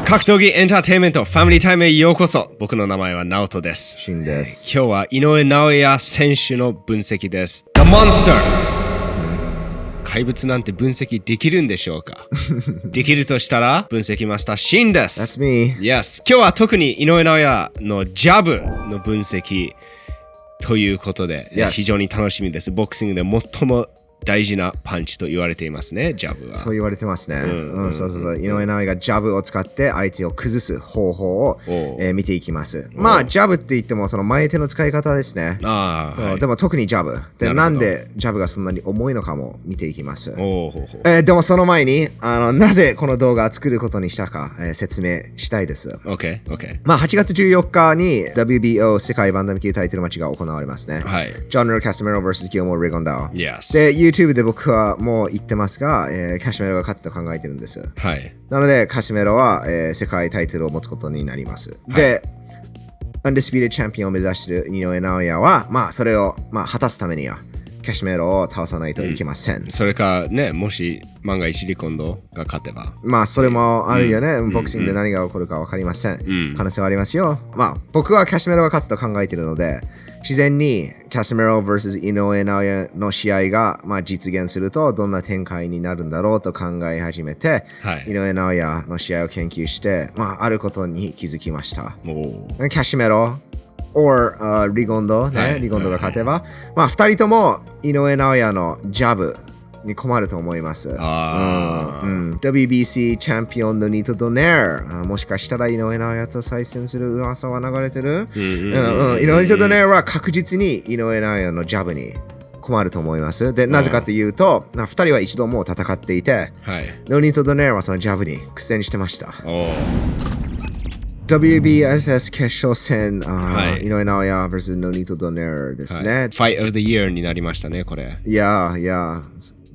格闘技エンターテインメントファミリータイムへようこそ。僕の名前はナオトです。シンです。今日は井上尚弥選手の分析です。The Monster、怪物なんて分析できるんでしょうかできるとしたら分析マスターシンです。 That's me. Yes。 今日は特に井上尚弥のジャブの分析ということで、Yes. 非常に楽しみです。ボクシングで最も大事なパンチと言われていますね、ジャブは。そう言われてますね。そう。井上尚弥がジャブを使って相手を崩す方法を、見ていきます。まあ、ジャブって言ってもその前手の使い方ですね。はい、でも特にジャブ。で、なんでジャブがそんなに重いのかも見ていきます。でもその前になぜこの動画を作ることにしたか、説明したいです。OK。まあ、8月14日に WBO 世界バンダム級タイトルマッチが行われますね。はい。ジョン・カスメロ vs ギルモー・リゴンダオ。Yes。で、YouTube で僕はもう言ってますが、カシメロが勝つと考えてるんです。はい。なので、カシメロは、世界タイトルを持つことになります。で、Undisputed チャンピオンを目指している井上尚弥は、まあ、それを、果たすためには、カシメロを倒さないといけません。それかね、もし万が一リコンドが勝てば。まあ、それもあるよね。ボクシングで何が起こるか分かりません。可能性はありますよ。まあ、僕はカシメロが勝つと考えているので、自然にカシメロ vs 井上尚弥の試合が、実現するとどんな展開になるんだろうと考え始めて、井上尚弥の試合を研究して、あることに気づきました。カシメロ or リゴンド、リゴンドが勝てば、2人とも井上尚弥のジャブに困ると思います。WBC チャンピオンのニト・ドネー、もしかしたら井上尚弥と再戦する噂は流れてる。井上ドネーは確実に井上尚弥のジャブに困ると思います。で、なぜかというと、2人は一度もう戦っていて、ノニト・ドネーはそのジャブに苦戦してました。WBSS 決勝戦、井上尚弥 vs ノニト・ドネーですね。Fight of the Year になりましたね、これ。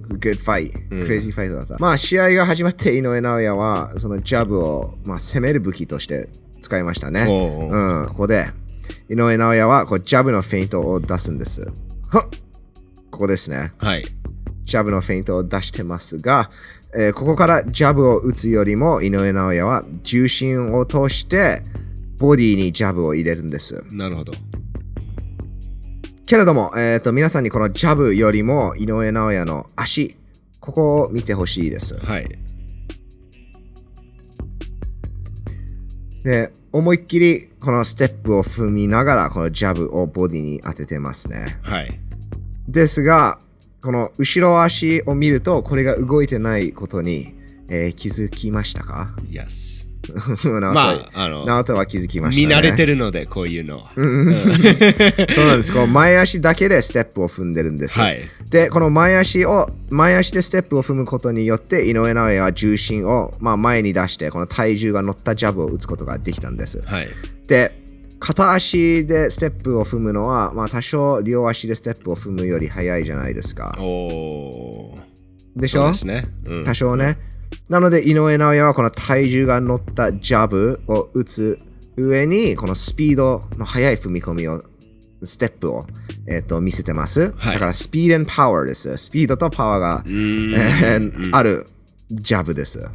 Good fight. Crazy fight だった。試合が始まって井上尚弥はそのジャブを、攻める武器として使いましたね。ここで井上尚弥はジャブのフェイントを出すんです。ここですね。ジャブのフェイントを出してますが、ここからジャブを打つよりも井上尚弥は重心を通してボディにジャブを入れるんです。なるほど。けれども、皆さんにこのジャブよりも井上尚弥の足、ここを見てほしいです。で、思いっきりこのステップを踏みながらこのジャブをボディに当ててますね。ですが、この後ろ足を見るとこれが動いてないことに、気づきましたか？ Yes。ナオトは気づきましたね。見慣れてるので、こういうのは。そうなんです。前足だけでステップを踏んでるんです。で、この前足でステップを踏むことによって、井上尚弥は重心を、前に出して、この体重が乗ったジャブを打つことができたんです。で、片足でステップを踏むのは、多少両足でステップを踏むより早いじゃないですか。でしょ？そうですね。多少ね。なので井上尚弥はこの体重が乗ったジャブを打つ上にこのスピードの速い踏み込みをステップを、見せてます。だからスピード&パワーです。スピードとパワーが、あるジャブです。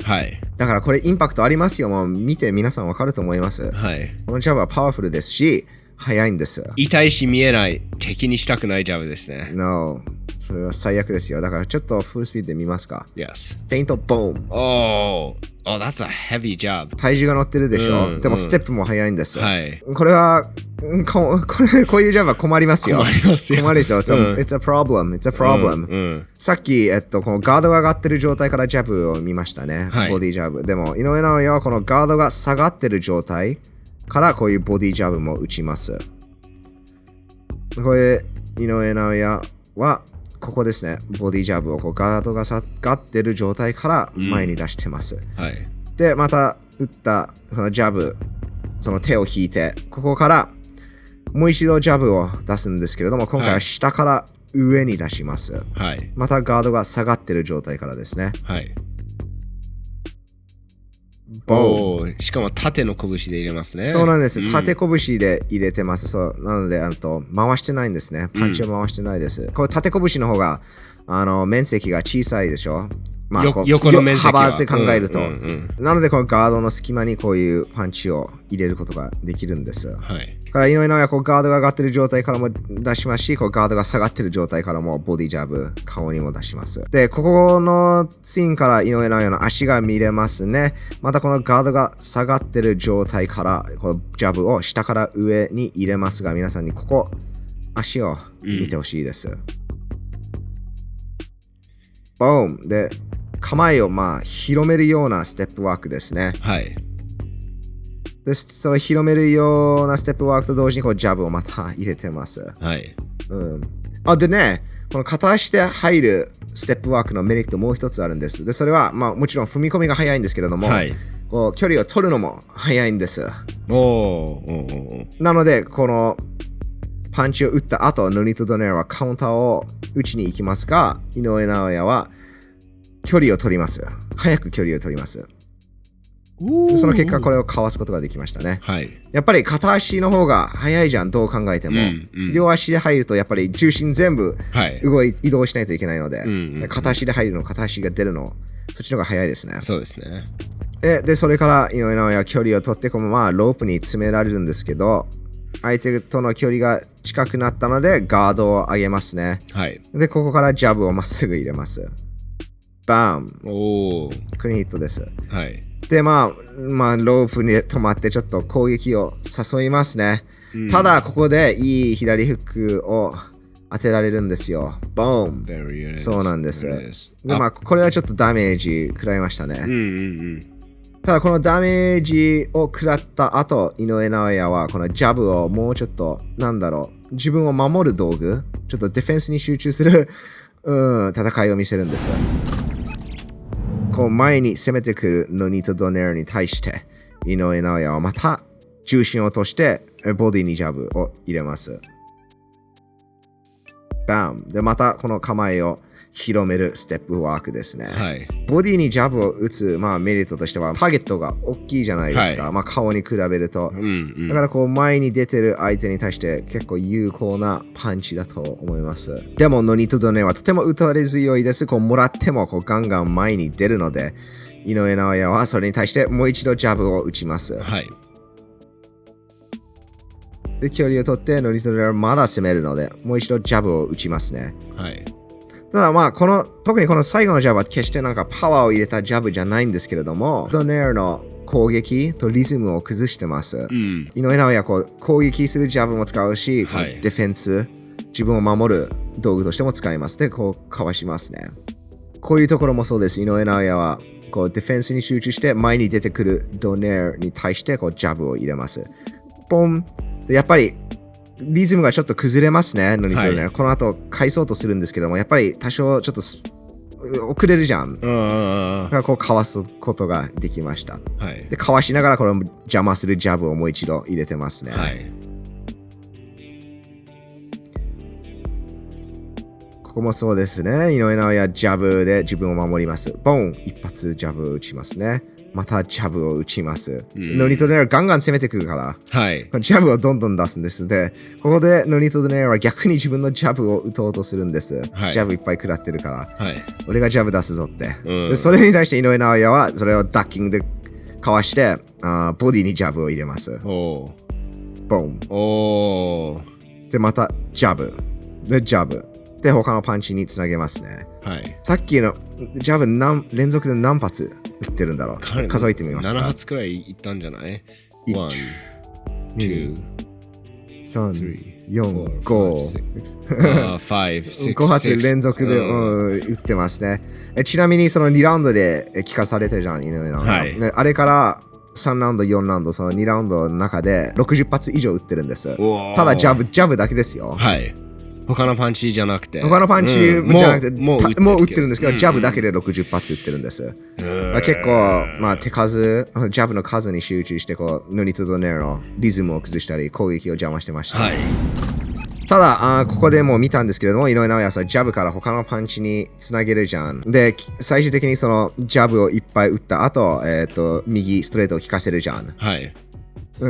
だからこれインパクトありますよ。もう見て皆さんわかると思います。このジャブはパワフルですし速いんです。痛いし見えない、敵にしたくないジャブですね。No。それは最悪ですよ。だからちょっとフルスピードで見ますか。Yes。フェイント、ボーン。that's a heavy job。体重が乗ってるでしょ。でもステップも速いんです。これは、こういうジャブは困りますよ。困るでしょ。It's a problem。さっき、このガードが上がってる状態からジャブを見ましたね。ボディジャブ。でも、井上尚弥はこのガードが下がってる状態からこういうボディジャブも打ちます。これ、井上尚弥は、ここですね。ボディジャブをガードが下がってる状態から前に出してます。で、また打ったそのジャブ、その手を引いて、ここからもう一度ジャブを出すんですけれども、今回は下から上に出します。またガードが下がってる状態からですね。しかも縦の拳で入れますね。そうなんです。縦拳で入れてます。そうなので回してないんですね。パンチを回してないです。これ縦拳の方が面積が小さいでしょ。まあ、横の面積は幅って考えると、なのでこのガードの隙間にこういうパンチを入れることができるんです。はい。だから井上尚弥はこうガードが上がってる状態からも出しますし、こうガードが下がってる状態からもボディジャブ、顔にも出します。で、ここのシーンから井上尚弥の足が見れますね。またこのガードが下がってる状態からこのジャブを下から上に入れますが、皆さんにここ足を見てほしいです。ボーンで構えを広めるようなステップワークですね。はい。で、その広めるようなステップワークと同時にこうジャブをまた入れてます。はい。でね、この片足で入るステップワークのメリットもう一つあるんです。で、それはもちろん踏み込みが早いんですけれども、はい、こう距離を取るのも早いんです。なので、このパンチを打った後、ノニト・ドネアはカウンターを打ちに行きますが、井上尚弥は距離を取ります。早く距離を取ります。その結果これをかわすことができましたね。はい、やっぱり片足の方が早いじゃん、どう考えても。両足で入るとやっぱり重心全部移動しないといけないので、片足で入るの、片足が出るの、そっちの方が早いですね。そうですね。で、それから井上尚弥は距離を取って、ロープに詰められるんですけど、相手との距離が近くなったのでガードを上げますね。はい、で、ここからジャブをまっすぐ入れます。バーン。クリーンヒットです。はい。で、ロープに止まってちょっと攻撃を誘いますね。ただ、ここでいい左フックを当てられるんですよ。ボーン。そうなんです。で、これはちょっとダメージ食らいましたね。ただ、このダメージを食らった後、井上尚弥はこのジャブをもうちょっと、自分を守る道具、ちょっとディフェンスに集中する戦いを見せるんです。こう前に攻めてくるノニト・ドネアに対して井上尚弥はまた重心を落としてボディにジャブを入れます。バンでまたこの構えを広めるステップワークですね。はい、ボディにジャブを打つ、メリットとしてはターゲットが大きいじゃないですか。顔に比べると。だからこう前に出てる相手に対して結構有効なパンチだと思います。でもノニト・ドネはとても打たれ強いです。こうもらってもこうガンガン前に出るので、井上尚弥はそれに対してもう一度ジャブを打ちます。はい、で距離を取ってノニト・ドネはまだ攻めるので、もう一度ジャブを打ちますね。はい、ただ特にこの最後のジャブは決してパワーを入れたジャブじゃないんですけれども、ドネアの攻撃とリズムを崩してます。井上尚弥はこう攻撃するジャブも使うし、ディフェンス、自分を守る道具としても使います。で、こうかわしますね。こういうところもそうです。井上尚弥はこうディフェンスに集中して前に出てくるドネアに対してこうジャブを入れます。ポンでやっぱりリズムがちょっと崩れますね、ノニト・ドネア。この後返そうとするんですけども、やっぱり多少ちょっと遅れるじゃん。だからこうかわすことができました。で、かわしながらこの邪魔するジャブをもう一度入れてますね。ここもそうですね。井上尚弥はジャブで自分を守ります。ボン一発ジャブを打ちますね。またジャブを打ちます。ノニト・ドネアはガンガン攻めてくるから、ジャブをどんどん出すんです。で、ここでノニト・ドネアは逆に自分のジャブを打とうとするんです。ジャブいっぱい食らってるから、俺がジャブ出すぞって。でそれに対して井上尚弥はそれをダッキングでかわしてボディにジャブを入れます。ボン。で、またジャブ。で、ジャブ。で、他のパンチにつなげますね。さっきのジャブ連続で何発打ってるんだろう。数えてみました。7発くらいいったんじゃない ?1、2、3、4、5、5発連続で打ってますね。ちなみにその2ラウンドで聞かされてるじゃん、井上尚弥。あれから3ラウンド、4ラウンド、その2ラウンドの中で60発以上打ってるんです。ただジャブだけですよ。他のパンチじゃなくて。他のパンチじゃなくて、もう打ってるんですけど、ジャブだけで60発打ってるんです。結構、手数、ジャブの数に集中して、ノニト・ドネアのリズムを崩したり、攻撃を邪魔してました。ただここでもう見たんですけれども、井上尚弥はジャブから他のパンチにつなげるじゃん。で、最終的にそのジャブをいっぱい打った後、右ストレートを効かせるじゃん。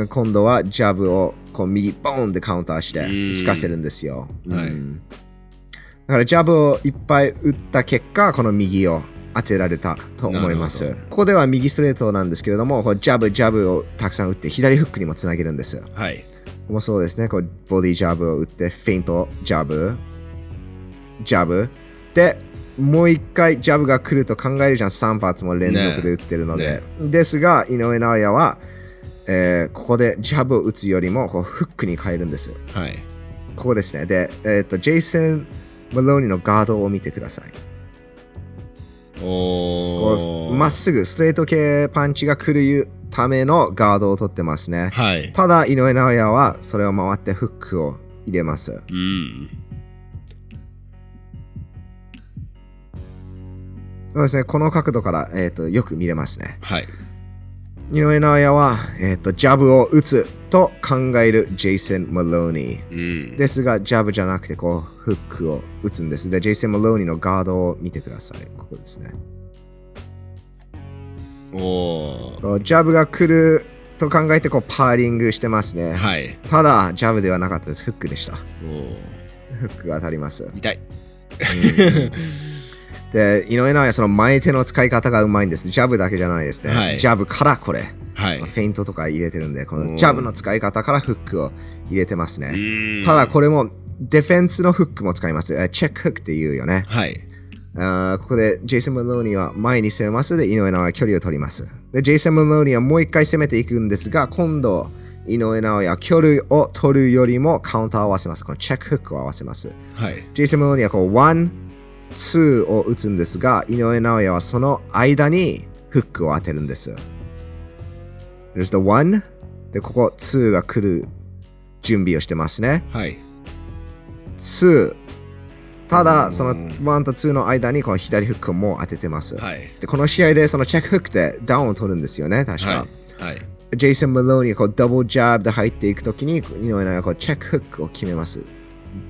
今度はジャブをこう右ボーンでカウンターして効かせるんですよ。だからジャブをいっぱい打った結果、この右を当てられたと思います。ここでは右ストレートなんですけれども、こうジャブをたくさん打って左フックにもつなげるんです。はい。もうそうですね、こうボディジャブを打って、フェイント、ジャブ。で、もう一回ジャブが来ると考えるじゃん、3発も連続で打ってるので。ですが、井上尚弥は、ここでジャブを打つよりもこうフックに変えるんです。はい。ここですね。で、ジェイソン・マローニーのガードを見てください。まっすぐストレート系パンチが来るためのガードを取ってますね。はい、ただ井上尚弥はそれを回ってフックを入れます。そうですね、この角度から、よく見れますね。はい、井上尚弥は、ジャブを打つと考えるジェイソン・マローニー、ですがジャブじゃなくてこうフックを打つんです。でジェイソン・マローニーのガードを見てください。ここですね。ジャブが来ると考えてこうパーリングしてますね。はい、ただジャブではなかったです。フックでした。フックが当たります。痛い。で井上尚弥その前手の使い方がうまいんです。ジャブだけじゃないですね。はい、ジャブからこれ、はい、フェイントとか入れてるんで、このジャブの使い方からフックを入れてますね。ただこれもディフェンスのフックも使います。チェックフックって言うよね。はい。ここでジェイソン・マローニーは前に攻めます。で井上尚弥は距離を取ります。でジェイソン・マローニーはもう一回攻めていくんですが、今度井上尚弥は距離を取るよりもカウンターを合わせます。このチェックフックを合わせます。はい、ジェイソン・マローニーはこう1、2を打つんですが、井上尚弥はその間にフックを当てるんです。There's the one で、ここ2が来る準備をしてますね。はい。2。ただ、その1と2の間にこの左フックをもう当ててます。はい。で、この試合でそのチェックフックでダウンを取るんですよね、確か。はい。ジェイソン・マローニーがこうダブルジャブで入っていくときに、井上尚弥はこうチェックフックを決めます。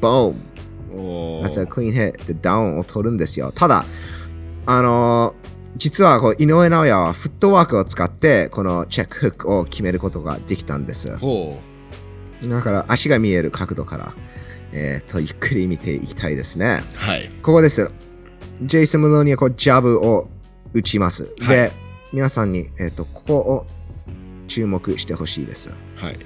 ボーン。That's a clean hit でダウンを取るんですよ。ただ、実はこう井上尚弥はフットワークを使ってこのチェックフックを決めることができたんです。だから足が見える角度から、ゆっくり見ていきたいですね。はい。ここです。ジェイソン・マローニーはこうジャブを打ちます。はい、で、皆さんに、ここを注目してほしいです。はい。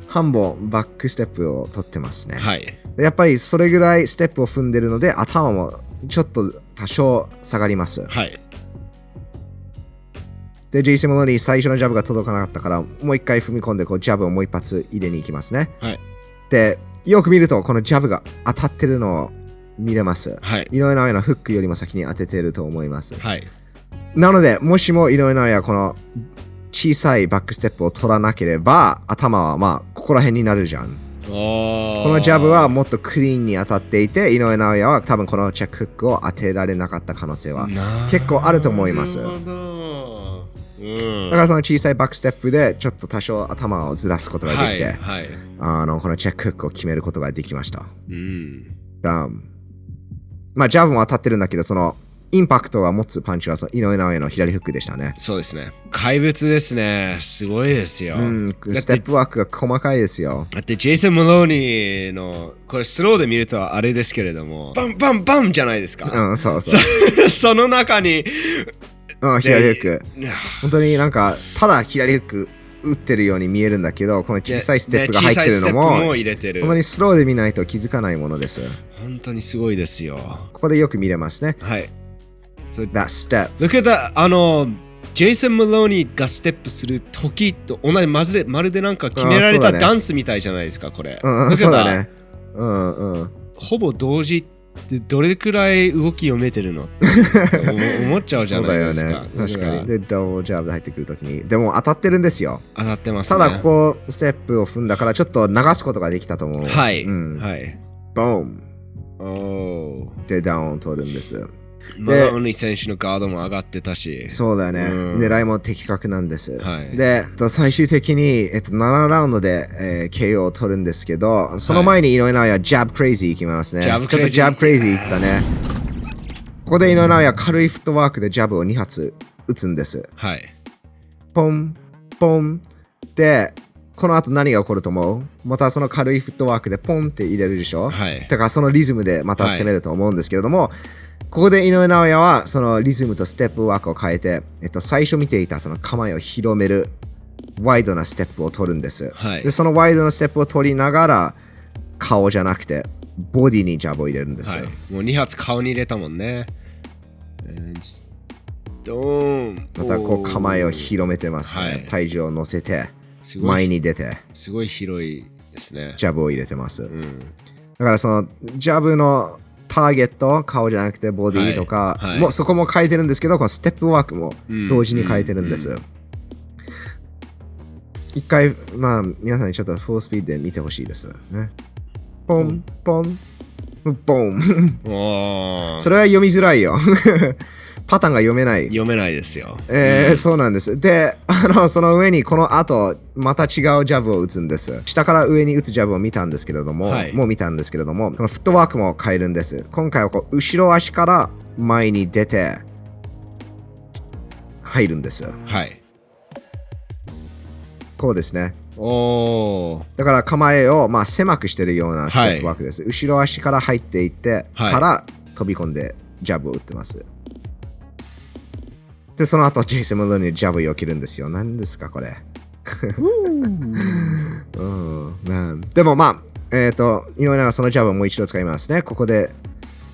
半本バックステップを取ってますね。はい。やっぱりそれぐらいステップを踏んでるので頭もちょっと多少下がります。はい。で、ジェイソン・マローニー最初のジャブが届かなかったからもう一回踏み込んでこうジャブをもう一発入れに行きますね。はい。で、よく見るとこのジャブが当たってるのを見れます。はい。井上尚弥のフックよりも先に当ててると思います。はい。なので、もしも井上尚弥はこの小さいバックステップを取らなければ頭はまあここら辺になるじゃん。このジャブはもっとクリーンに当たっていて井上尚弥は多分このチェックフックを当てられなかった可能性は結構あると思います。だからその小さいバックステップでちょっと多少頭をずらすことができて、はいはい、このチェックフックを決めることができました。まあジャブも当たってるんだけどそのインパクトが持つパンチは井上尚弥の左フックでしたね。そうですね。怪物ですね。すごいですよ。ステップワークが細かいですよ。だってジェイソン・マローニーのこれスローで見るとあれですけれどもバンバンバンじゃないですか。そうその中に左フック本当になんかただ左フック打ってるように見えるんだけどこの小さいステップが入ってるのも本当にスローで見ないと気づかないものです。本当にすごいですよ。ここでよく見れますね。はい。That step. Look at that. ジェイソン・マローニーがステップする時と同じまるでなんか決められたダンスみたいじゃないですか、これ。そうだね。ほぼ同時ってどれくらい動き読めてるのって思っちゃうじゃないですか。そうだよね。確かに。で、ダブルジャブで入ってくるときに。でも当たってるんですよ。当たってますね。ただここステップを踏んだからちょっと流すことができたと思う。はい。はい。ボーン。で、ダウンを取るんです。マローニー選手のガードも上がってたし。そうだよね。狙いも的確なんです。で、最終的に、7ラウンドで、KO を取るんですけど、その前に井上尚弥はジャブクレイジーいきますね。ちょっとジャブクレイジーいったね。ここで井上尚弥は軽いフットワークでジャブを2発打つんです。はい。ポン、ポン。で、この後何が起こると思う？またその軽いフットワークでポンって入れるでしょ、はい、だからそのリズムでまた攻めると思うんですけれども、ここで井上尚弥はそのリズムとステップワークを変えて、最初見ていたその構えを広めるワイドなステップを取るんです、はい、でそのワイドなステップを取りながら顔じゃなくてボディにジャブを入れるんですよ、はい、もう2発顔に入れたもんね。ドーン。またこう構えを広めてますね、はい、体重を乗せて前に出てすごい広いですね。ジャブを入れてます、だからそのジャブのターゲット、顔じゃなくてボディとか、はいはい、もうそこも変えてるんですけど、このステップワークも同時に変えてるんです、一回まあ皆さんにちょっとフルスピードで見てほしいですね。ポンポンボンそれは読みづらいよパターンが読めないですよ、そうなんです。でその上にこの後また違うジャブを打つんです。下から上に打つジャブを見たんですけれども、はい、もう見たんですけれども、このフットワークも変えるんです。今回はこう後ろ足から前に出て入るんです。はい、こうですね。だから構えをまあ狭くしてるようなステップワークです、はい、後ろ足から入っていってから飛び込んでジャブを打ってます。でその後ジェイソン・マローニにジャブを切るんですよ。何ですかこれでもまあ井上はそのジャブをもう一度使いますね。ここで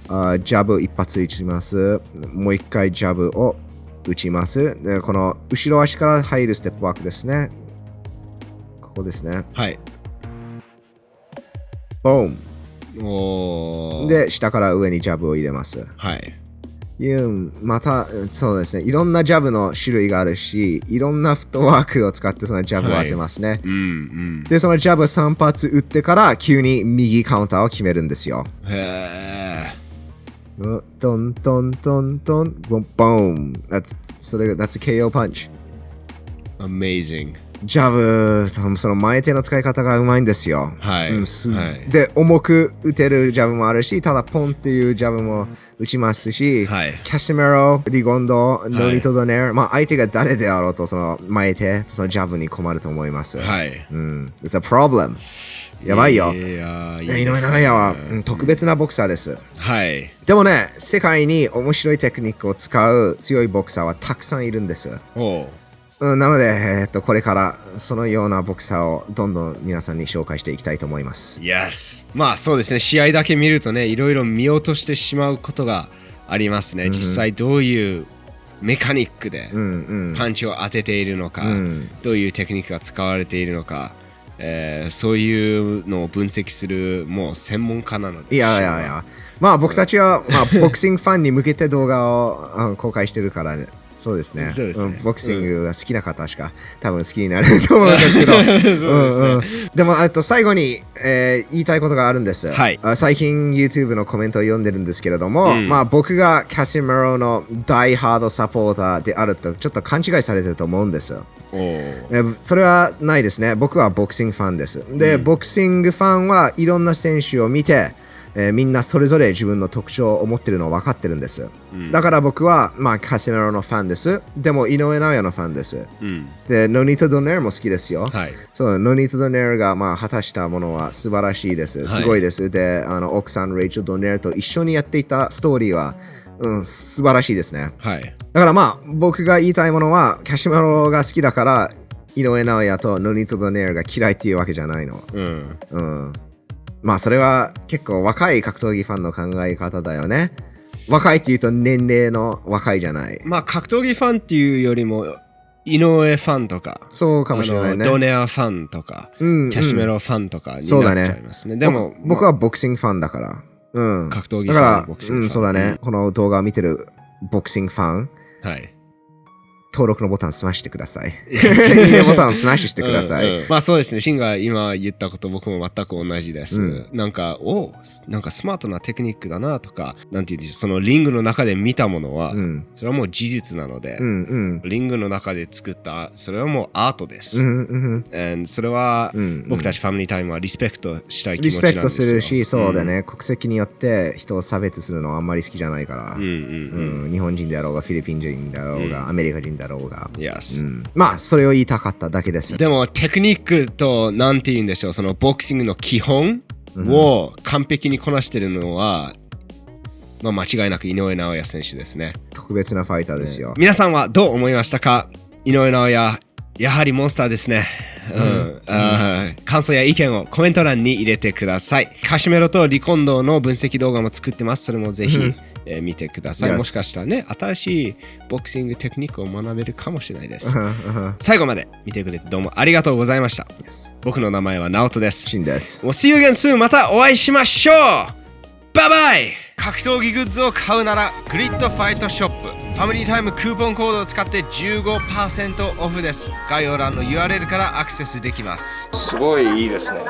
ジャブ一発打ちます。もう一回ジャブを打ちます。でこの後ろ足から入るステップワークですね。ここですね。はい。ボーン。で、下から上にジャブを入れます。はい。また、そうですね。いろんなジャブの種類があるし、いろんなフットワークを使ってそのジャブを当てますね。で、そのジャブ3発打ってから急に右カウンターを決めるんですよ。へー。トントントントン、ボン。That's KO punch. Amazing.ジャブ、その前手の使い方がうまいんですよ。はい。で、重く打てるジャブもあるし、ただポンっていうジャブも打ちますし、はい、キャシメロ、リゴンド、ノニト・ドネー、まあ相手が誰であろうと、その前手、そのジャブに困ると思います。はい。It's a problem. やばいよ。井上尚弥は特別なボクサーです。はい。でもね、世界に面白いテクニックを使う強いボクサーはたくさんいるんです。なので、これからそのようなボクサーをどんどん皆さんに紹介していきたいと思います。Yes。まあそうですね、試合だけ見るとね、いろいろ見落としてしまうことがありますね。実際どういうメカニックでパンチを当てているのか、どういうテクニックが使われているのか、そういうのを分析するもう専門家なので。いや、まあ僕たちは、まあ、ボクシングファンに向けて動画を公開してるからね。そうですね。ボクシングが好きな方しか多分好きになれると思うんですけど。でも最後に、言いたいことがあるんです。はい、最近 YouTube のコメントを読んでるんですけれども、まあ僕がキャシメロの大ハードサポーターであるとちょっと勘違いされてると思うんです。それはないですね。僕はボクシングファンです。で、ボクシングファンはいろんな選手を見て、みんなそれぞれ自分の特徴を持ってるのを分かってるんです、だから僕は、まあ、カシメロのファンです。でも井上尚弥のファンです、でノニト・ドネールも好きですよ、はい、そうノニト・ドネールが、まあ、果たしたものは素晴らしいです、すごいです、で奥さんレイチェル・ドネールと一緒にやっていたストーリーは、素晴らしいですね、はい、だからまあ僕が言いたいものはカシメロが好きだから井上尚弥とノニト・ドネールが嫌いっていうわけじゃないの。まあそれは結構若い格闘技ファンの考え方だよね。若いっていうと年齢の若いじゃない。まあ格闘技ファンっていうよりも井上ファンとか、そうかもしれないね。ドネアファンとか、キャシメロファンとかになっちゃいますね。でも僕はボクシングファンだから。格闘技ファン、ボクシングファン。そうだね。この動画を見てるボクシングファン。はい。登録のボタンスマッシュしてください。いいねボタンスマッシュしてください。まあそうですね。シンが今言ったこと僕も全く同じです。なんかスマートなテクニックだなとか、なんていうんでしょう、そのリングの中で見たものは、それはもう事実なので、リングの中で作ったそれはもうアートです。それは僕たちファミリータイムはリスペクトしたい気持ちなんですよ。リスペクトするし、そうだね。国籍によって人を差別するのはあんまり好きじゃないから、日本人であろうがフィリピン人であろうが、アメリカ人んだろうが。Yes. まあ、それを言いたかっただけです。でも、テクニックと、なんて言うんでしょう、そのボクシングの基本を完璧にこなしているのは、まあ、間違いなく井上尚弥選手ですね。特別なファイターですよ。皆さんはどう思いましたか？井上尚弥、やはりモンスターですね。感想や意見をコメント欄に入れてください。カシメロとリコンドの分析動画も作ってます。それもぜひ、見てください。もしかしたらね、新しいボクシングテクニックを学べるかもしれないです。最後まで見てくれてどうもありがとうございました。僕の名前はナオトです。シンです。See you again soon. またお会いしましょう。バイバイ。格闘技グッズを買うならグリッドファイトショップ。ファミリータイムクーポンコードを使って 15% オフです。概要欄の URL からアクセスできます。すごいいいですね。